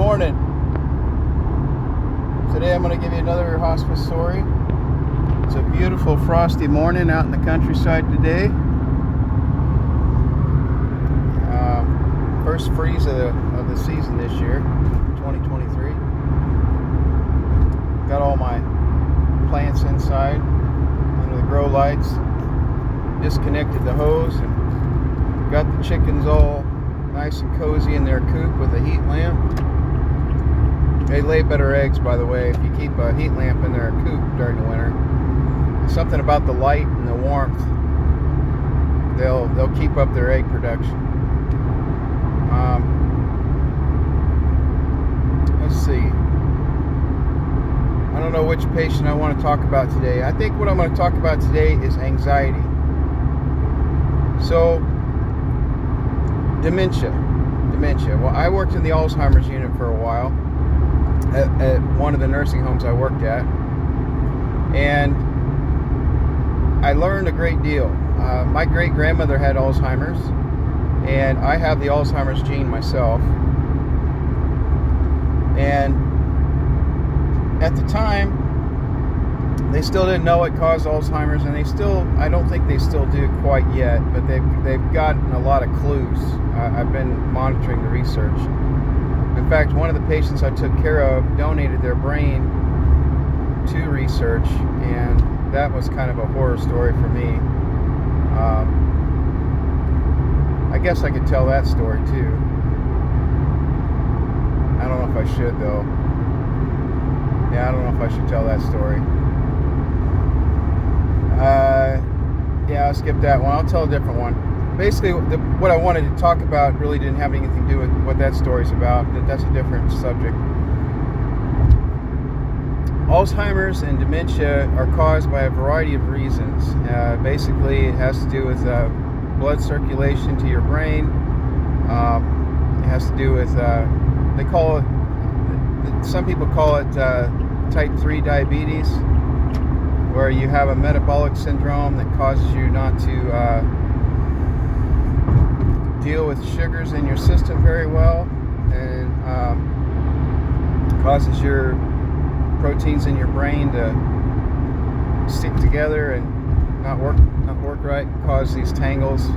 morning. Today I'm going to give you another hospice story. It's a beautiful frosty morning out in the countryside today. First freeze of the season this year, 2023. Got all my plants inside under the grow lights. Disconnected the hose and got the chickens all nice and cozy in their coop with a heat lamp. They lay better eggs, by the way, if you keep a heat lamp in their coop during the winter. Something about the light and the warmth, they'll keep up their egg production. Let's see. I don't know which patient I want to talk about today. I think what I'm going to talk about today is anxiety. So, dementia. Well, I worked in the Alzheimer's unit for a while at one of the nursing homes I worked at, and I learned a great deal. My great-grandmother had Alzheimer's, and I have the Alzheimer's gene myself. And at the time, they still didn't know what caused Alzheimer's, and I don't think they still do quite yet, but they've gotten a lot of clues. I've been monitoring the research. In fact, one of the patients I took care of donated their brain to research, and that was kind of a horror story for me. I guess I could tell that story too. I don't know if I should though. Yeah, I don't know if I should tell that story. Yeah, I'll skip that one. I'll tell a different one. Basically, what I wanted to talk about really didn't have anything to do with what that story's about. That's a different subject. Alzheimer's and dementia are caused by a variety of reasons. Basically, it has to do with blood circulation to your brain. It has to do with, some people call it type 3 diabetes, where you have a metabolic syndrome that causes you not to deal with sugars in your system very well, and causes your proteins in your brain to stick together and not work right, and cause these tangles.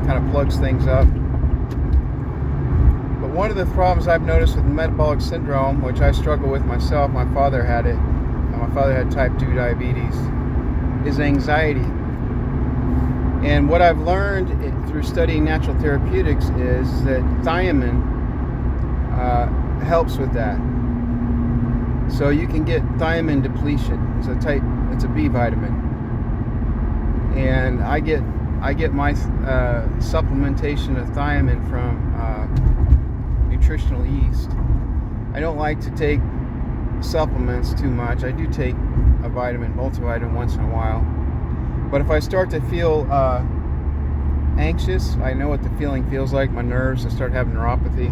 Kind of plugs things up. But one of the problems I've noticed with metabolic syndrome, which I struggle with myself, my father had it. My father had type 2 diabetes, is anxiety. And what I've learned through studying natural therapeutics is that thiamine helps with that. So you can get thiamine depletion. It's a B vitamin, and I get my supplementation of thiamine from nutritional yeast. I don't like to take supplements too much. I do take a multivitamin once in a while. But if I start to feel anxious, I know what the feeling feels like. My nerves, I start having neuropathy.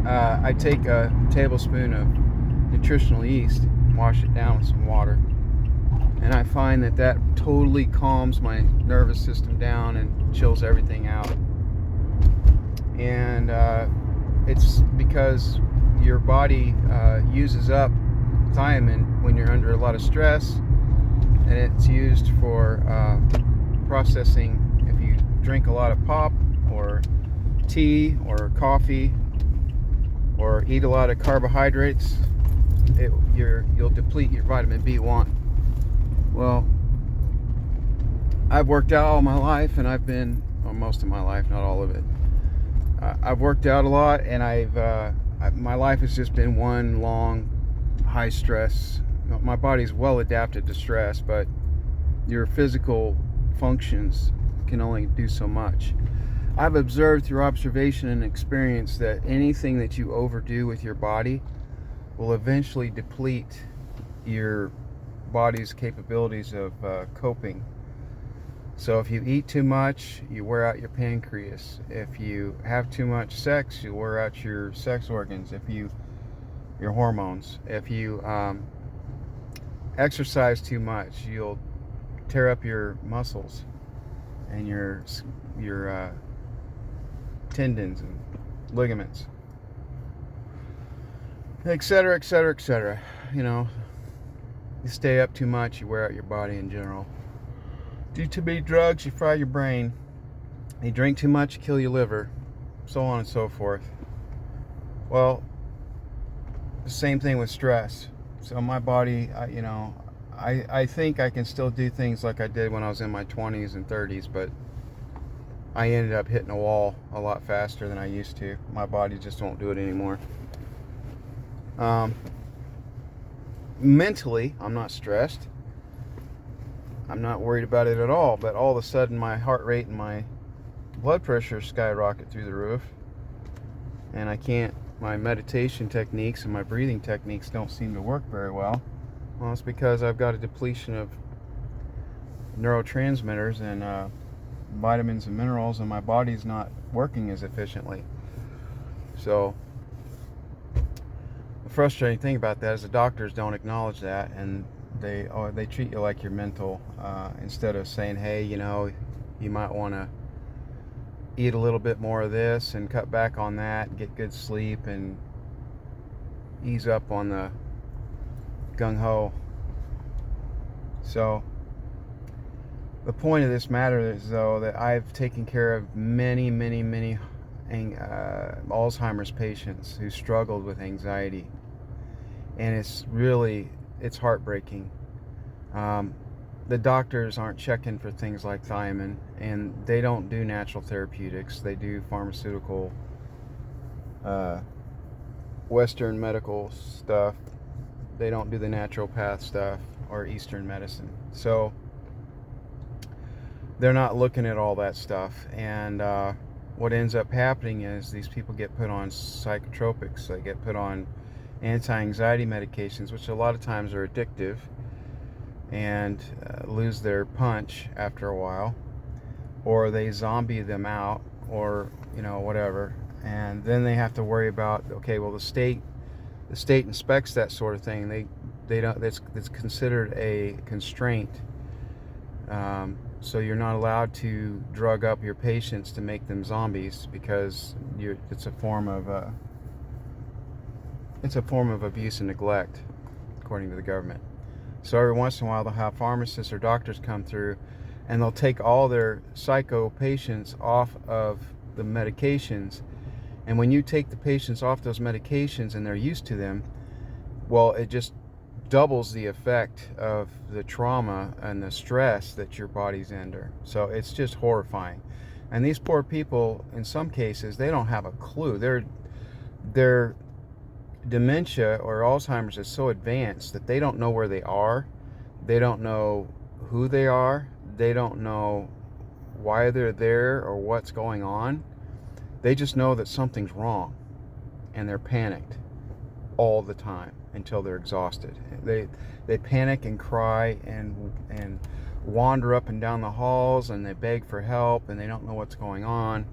I take a tablespoon of nutritional yeast and wash it down with some water. And I find that totally calms my nervous system down and chills everything out. And it's because your body uses up thiamine when you're under a lot of stress, and it's used for processing. If you drink a lot of pop or tea or coffee or eat a lot of carbohydrates, you'll deplete your vitamin B1. Well, I've worked out all my life, and most of my life, not all of it. I've worked out a lot, and my life has just been one long high stress. My body's well adapted to stress, but your physical functions can only do so much. I've observed through observation and experience that anything that you overdo with your body will eventually deplete your body's capabilities of coping. So if you eat too much, you wear out your pancreas. If you have too much sex, you wear out your sex organs. Your hormones. If you exercise too much, you'll tear up your muscles and your tendons and ligaments, etc., etc., etc. You know, you stay up too much, you wear out your body in general. Do too many drugs, you fry your brain. You drink too much, you kill your liver, so on and so forth. Well, the same thing with stress. So my body, I think I can still do things like I did when I was in my 20s and 30s, but I ended up hitting a wall a lot faster than I used to. My body just won't do it anymore. Mentally, I'm not stressed. I'm not worried about it at all, but all of a sudden my heart rate and my blood pressure skyrocket through the roof, and my meditation techniques and my breathing techniques don't seem to work very well. Well, it's because I've got a depletion of neurotransmitters and vitamins and minerals, and my body's not working as efficiently. So the frustrating thing about that is the doctors don't acknowledge that, and they treat you like you're mental, instead of saying, hey, you might want to eat a little bit more of this and cut back on that, get good sleep, and ease up on the gung-ho. So the point of this matter is, though, that I've taken care of many Alzheimer's patients who struggled with anxiety, and it's heartbreaking. The doctors aren't checking for things like thiamine, and they don't do natural therapeutics. They do pharmaceutical, Western medical stuff. They don't do the naturopath stuff or Eastern medicine. So they're not looking at all that stuff. And what ends up happening is these people get put on psychotropics. They get put on anti-anxiety medications, which a lot of times are addictive, and lose their punch after a while, or they zombie them out, or whatever. And then they have to worry about, okay, well, the state inspects that sort of thing. They don't, that's considered a constraint. So you're not allowed to drug up your patients to make them zombies, because it's a form of abuse and neglect, according to the government. So every once in a while they'll have pharmacists or doctors come through, and they'll take all their psycho patients off of the medications. And when you take the patients off those medications and they're used to them, well, it just doubles the effect of the trauma and the stress that your body's under. So it's just horrifying. And these poor people, in some cases, they don't have a clue. Their dementia or Alzheimer's is so advanced that they don't know where they are. They don't know who they are. They don't know why they're there or what's going on. They just know that something's wrong, and they're panicked all the time until they're exhausted. They panic and cry and wander up and down the halls, and they beg for help, and they don't know what's going on.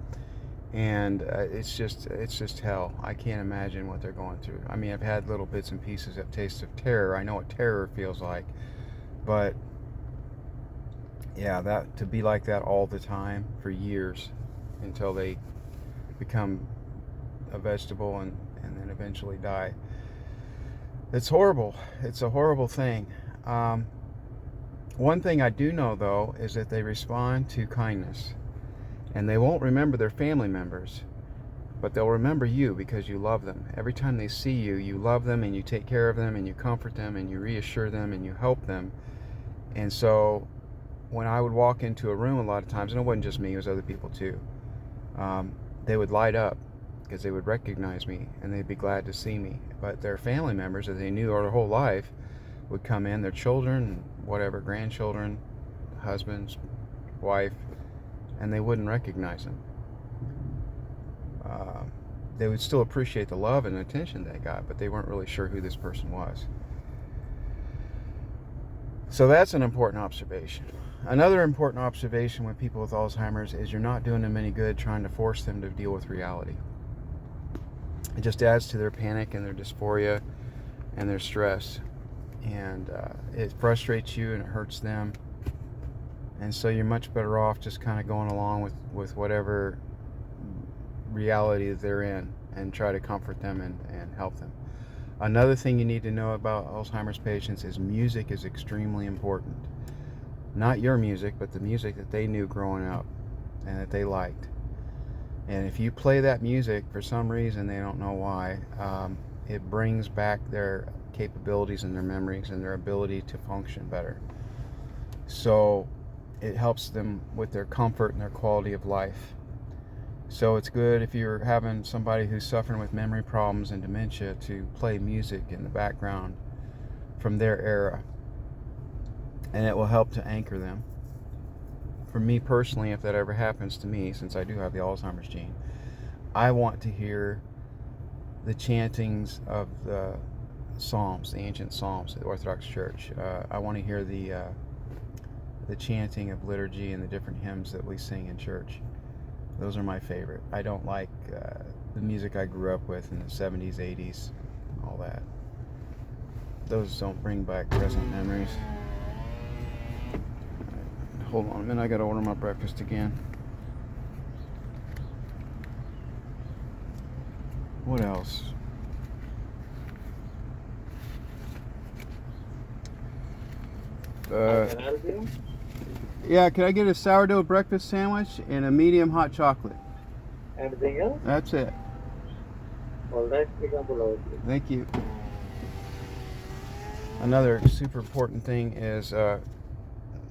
And it's just hell. I can't imagine what they're going through. I mean, I've had little bits and pieces of taste of terror. I know what terror feels like, but yeah, that to be like that all the time for years until they become a vegetable and then eventually die. It's horrible. It's a horrible thing. One thing I do know, though, is that they respond to kindness. And they won't remember their family members, but they'll remember you because you love them. Every time they see you, you love them, and you take care of them, and you comfort them, and you reassure them, and you help them. And so when I would walk into a room a lot of times, and it wasn't just me, it was other people too, they would light up because they would recognize me, and they'd be glad to see me. But their family members that they knew their whole life would come in, their children, whatever, grandchildren, husbands, wife, and they wouldn't recognize them. They would still appreciate the love and attention they got, but they weren't really sure who this person was. So that's an important observation. Another important observation with people with Alzheimer's is you're not doing them any good trying to force them to deal with reality. It just adds to their panic and their dysphoria and their stress. And it frustrates you and it hurts them. And so you're much better off just kind of going along with whatever reality that they're in and try to comfort them and help them. Another thing you need to know about Alzheimer's patients is music is extremely important. Not your music, but the music that they knew growing up and that they liked. And if you play that music for some reason, they don't know why, it brings back their capabilities and their memories and their ability to function better. So it helps them with their comfort and their quality of life. So it's good if you're having somebody who's suffering with memory problems and dementia to play music in the background from their era, and it will help to anchor them. For me personally, if that ever happens to me, since I do have the Alzheimer's gene, I want to hear the chantings of the Psalms, the ancient Psalms of the Orthodox Church. I want to hear the chanting of liturgy and the different hymns that we sing in church. Those are my favorite. I don't like the music I grew up with in the 70s, 80s, all that. Those don't bring back present memories. Hold on a minute, I gotta order my breakfast again. What else? Yeah, can I get a sourdough breakfast sandwich and a medium hot chocolate? Anything else? That's it. All right, we can pull out. Thank you. Another super important thing is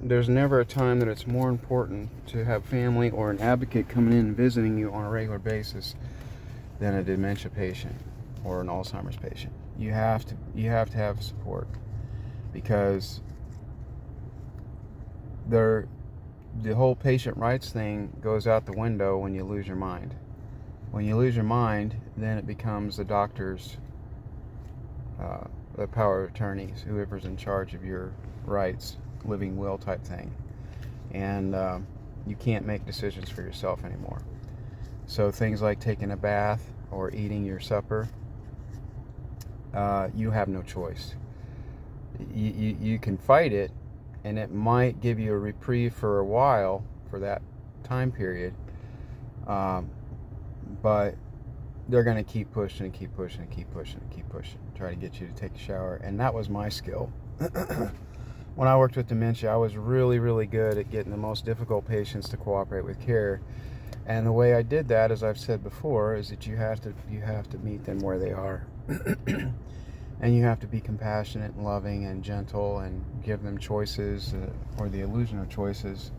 there's never a time that it's more important to have family or an advocate coming in and visiting you on a regular basis than a dementia patient or an Alzheimer's patient. You have to have support, because the whole patient rights thing goes out the window when you lose your mind. When you lose your mind, then it becomes the doctor's the power of attorneys, whoever's in charge of your rights, living will type thing, and you can't make decisions for yourself anymore. So things like taking a bath or eating your supper, you have no choice. You can fight it, and it might give you a reprieve for a while, for that time period, but they're going to keep pushing and keep pushing and keep pushing and keep pushing, try to get you to take a shower. And that was my skill. When I worked with dementia, I was really, really good at getting the most difficult patients to cooperate with care. And the way I did that, as I've said before, is that you have to meet them where they are. And you have to be compassionate and loving and gentle and give them choices, or the illusion of choices,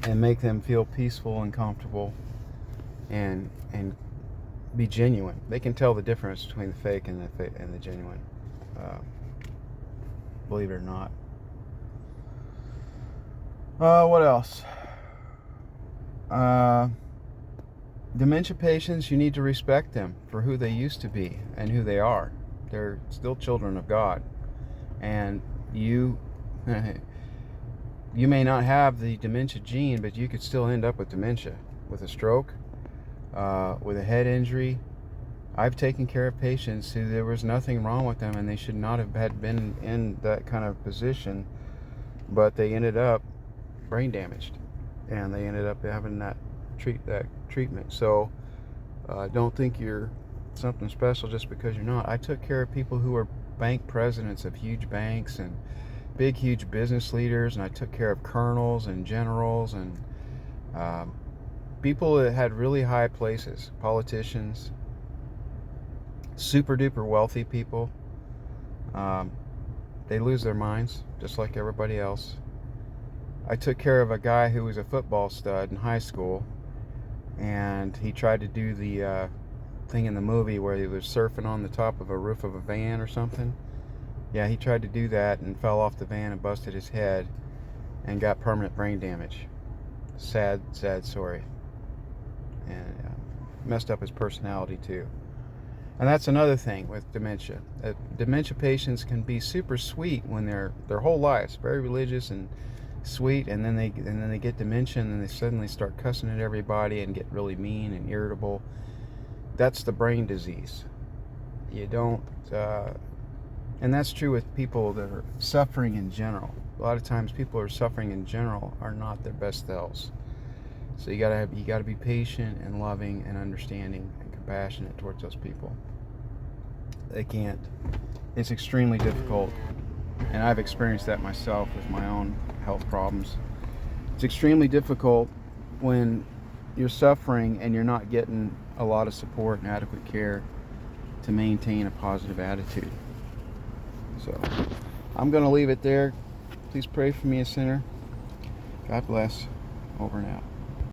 and make them feel peaceful and comfortable, and be genuine. They can tell the difference between the fake and the genuine, believe it or not. What else? Dementia patients, you need to respect them for who they used to be and who they are. They're still children of God, and you you may not have the dementia gene, but you could still end up with dementia, with a stroke, with a head injury. I've taken care of patients who there was nothing wrong with them and they should not have had been in that kind of position, but they ended up brain damaged, and they ended up having that treatment. So don't think you're something special just because you're not. I took care of people who were bank presidents of huge banks and huge business leaders, and I took care of colonels and generals and people that had really high places, politicians, super duper wealthy people. They lose their minds just like everybody else. I took care of a guy who was a football stud in high school, and he tried to do the thing in the movie where he was surfing on the top of a roof of a van or something. Yeah, he tried to do that and fell off the van and busted his head and got permanent brain damage. Sad story. And messed up his personality too. And that's another thing with dementia. Dementia patients can be super sweet when their whole lives very religious and sweet, and then they get dementia and then they suddenly start cussing at everybody and get really mean and irritable. That's the brain disease. You don't, and that's true with people that are suffering in general. A lot of times people who are suffering in general are not their best selves. So you gotta be patient and loving and understanding and compassionate towards those people. They can't. It's extremely difficult, and I've experienced that myself with my own health problems. It's extremely difficult when you're suffering and you're not getting a lot of support and adequate care to maintain a positive attitude. So I'm going to leave it there. Please pray for me, a sinner. God bless. Over and out.